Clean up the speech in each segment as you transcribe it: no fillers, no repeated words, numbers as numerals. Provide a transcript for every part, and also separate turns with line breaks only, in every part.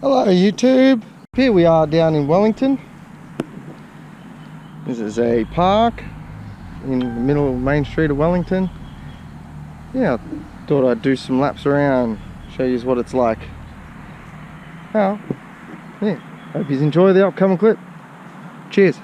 Hello YouTube, here we are down in Wellington. This is a park in the middle of Main Street of Wellington. Yeah, I thought I'd do some laps around, show you what it's like. Well, yeah, hope you enjoy the upcoming clip. Cheers.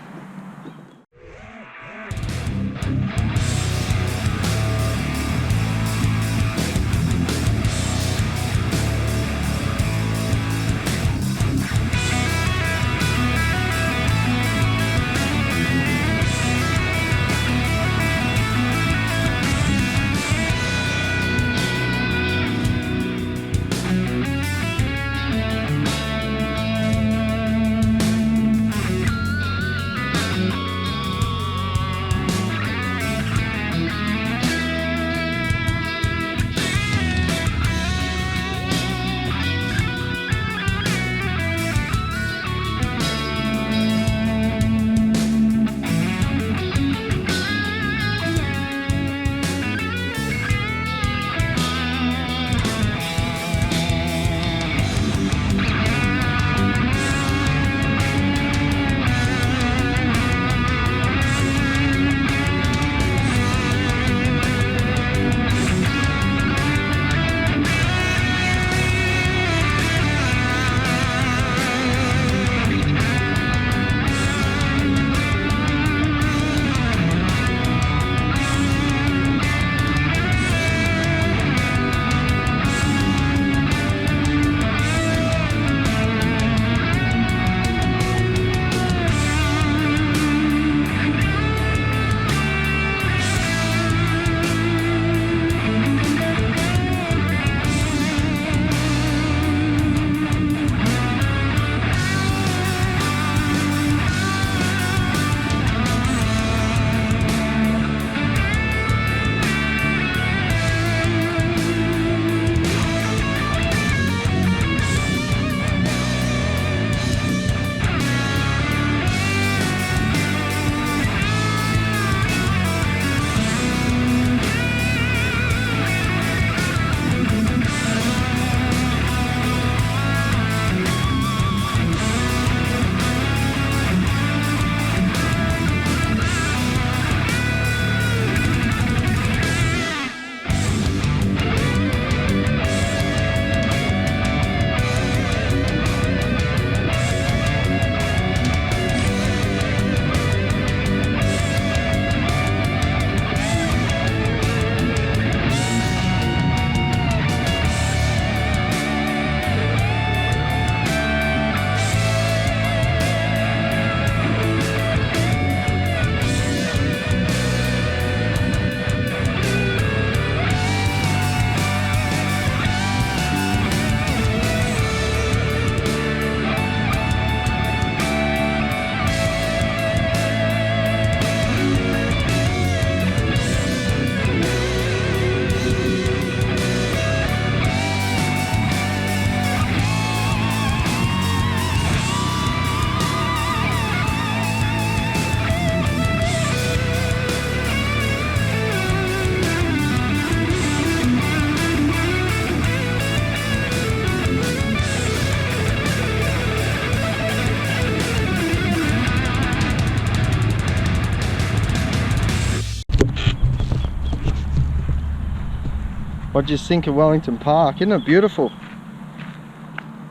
What do you think of Wellington Park? Isn't it beautiful?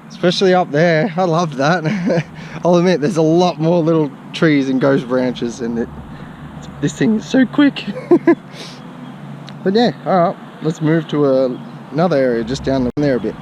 Especially up there. I love that. I'll admit there's a lot more little trees and ghost branches, and this thing is so quick. But yeah, alright, let's move to another area just down there a bit.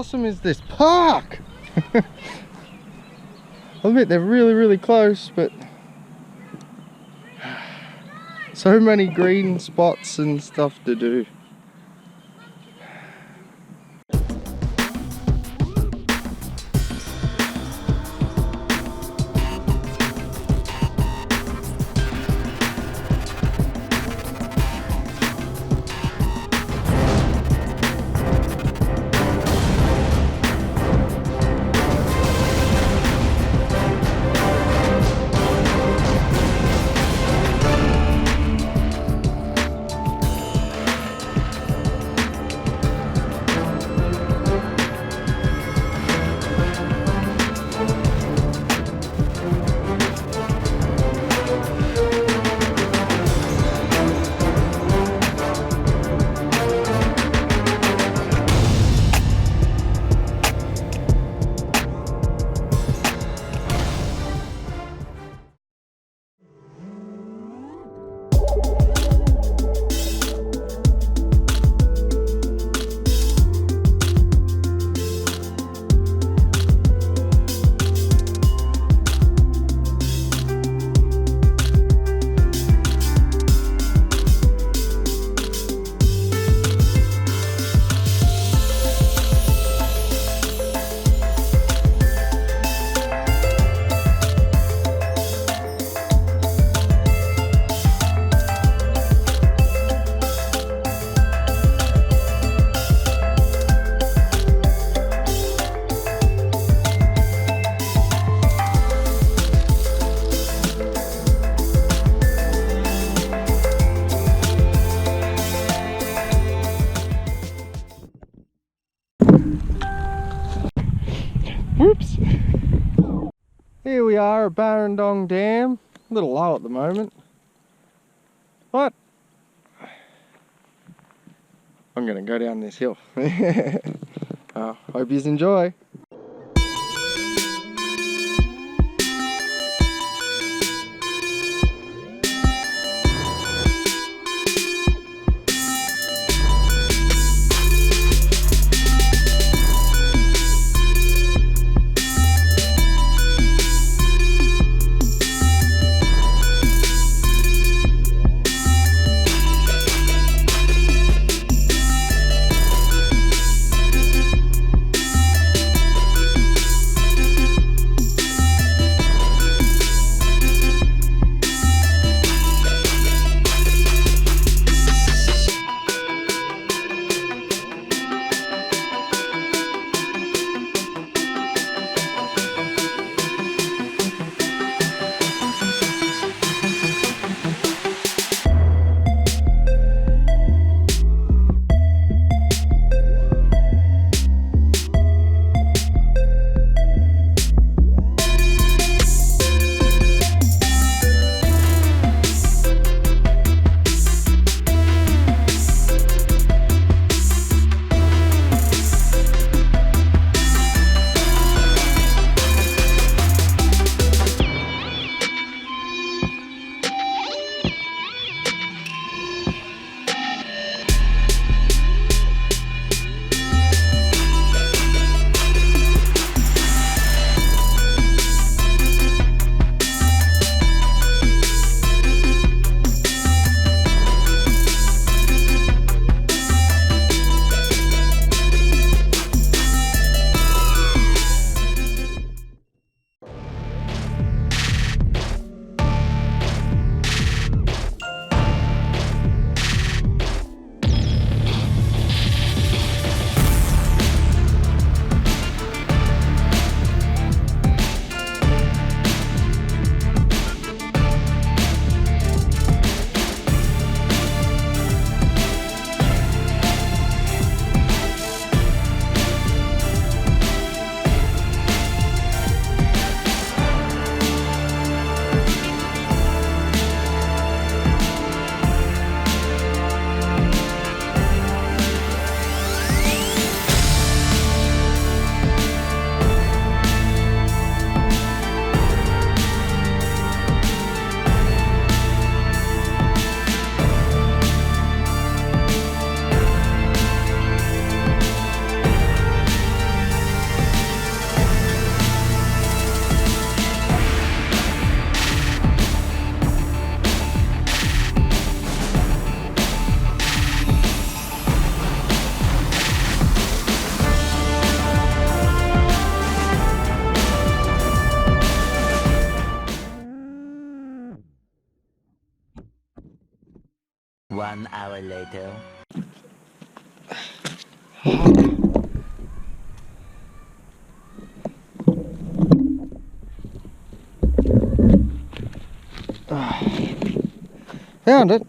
awesome is this park? I admit they're really close, but so many green spots and stuff to do. Whoops! Here we are at Burrendong Dam. A little low at the moment. But I'm gonna go down this hill. Hope you enjoy.
1 hour later.
Found it.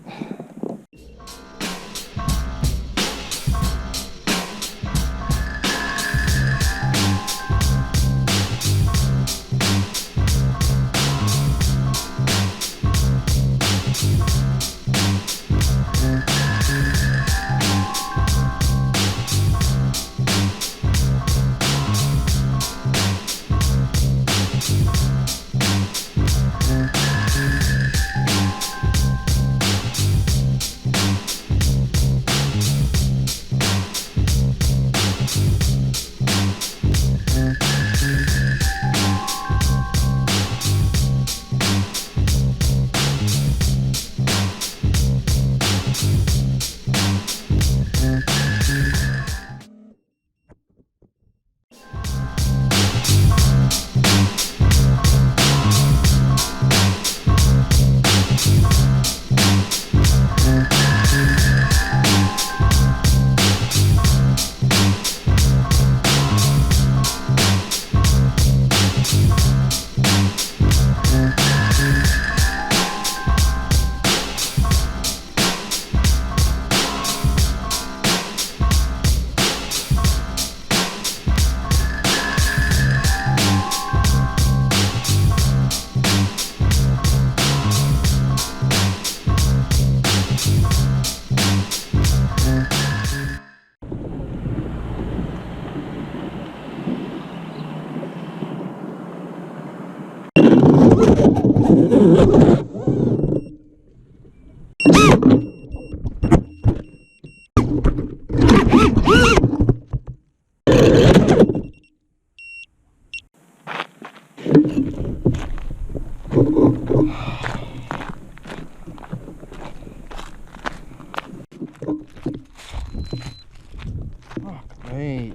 Fuck me.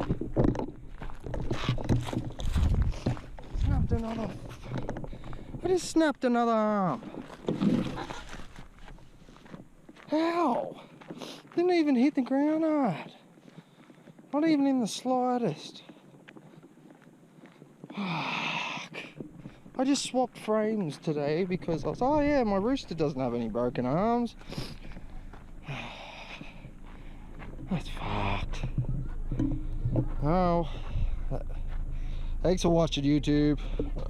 Snapped another. I just snapped another arm. How? Didn't even hit the ground hard. Not even in the slightest. Fuck. I just swapped frames today because I was, oh yeah, my Rooster doesn't have any broken arms. That's fucked. Oh, thanks for watching YouTube.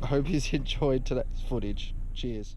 I hope you enjoyed today's footage. Cheers.